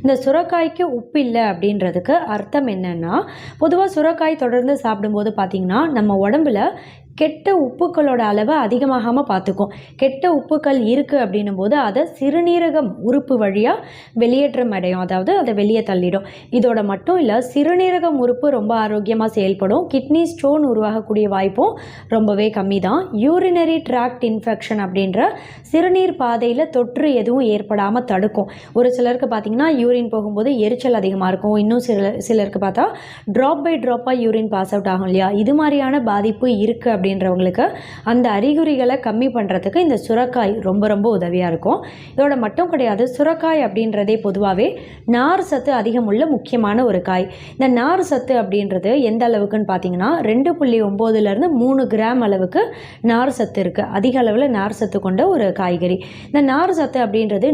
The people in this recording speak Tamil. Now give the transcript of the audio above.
இந்த சுரைக்காய்க்கு உப்பு இல்லை அப்படின்றதுக்கு அர்த்தம் என்னன்னா, பொதுவாக சுரைக்காய் தொடர்ந்து சாப்பிடும்போது பார்த்திங்கன்னா நம்ம உடம்புல கெட்ட உப்புக்களோட அளவை அதிகமாகாமல் பார்த்துக்கும். கெட்ட உப்புக்கள் இருக்குது அப்படின்னும் போது அதை சிறுநீரகம் உறுப்பு வழியாக வெளியேற்றம் அடையும், அதாவது அதை வெளியே தள்ளிடும். இதோட மட்டும் இல்லை, சிறுநீரகம் உறுப்பு ரொம்ப ஆரோக்கியமாக செயல்படும். கிட்னி ஸ்டோன் உருவாகக்கூடிய வாய்ப்பும் ரொம்பவே கம்மி தான். யூரினரி ட்ராக்ட் இன்ஃபெக்ஷன் அப்படின்ற சிறுநீர் பாதையில் தொற்று எதுவும் ஏற்படாமல் தடுக்கும். ஒரு சிலருக்கு பார்த்திங்கன்னா யூரின் போகும்போது எரிச்சல் அதிகமாக இருக்கும். இன்னும் சிலருக்கு பார்த்தா ட்ராப் பை ட்ராப்பாக யூரின் பாஸ் அவுட் ஆகும் இல்லையா? இது மாதிரியான பாதிப்பு இருக்குது அப்படின்றவங்களுக்கு அந்த அறிகுறிகளை கம்மி பண்ணுறதுக்கு இந்த சுரைக்காய் ரொம்ப ரொம்ப உதவியாக இருக்கும். இதோட மட்டும் கிடையாது, சுரைக்காய் அப்படின்றதே பொதுவாகவே நார் சத்து அதிகமுள்ள முக்கியமான ஒரு காய். இந்த நார் சத்து அப்படின்றது எந்த அளவுக்குன்னு பார்த்தீங்கன்னா 2.9 3 கிராம் அளவுக்கு நார் சத்து இருக்குது. அதிக அளவில் நார் சத்து கொண்ட ஒரு காய்கறி. இந்த நார் சத்து அப்படின்றது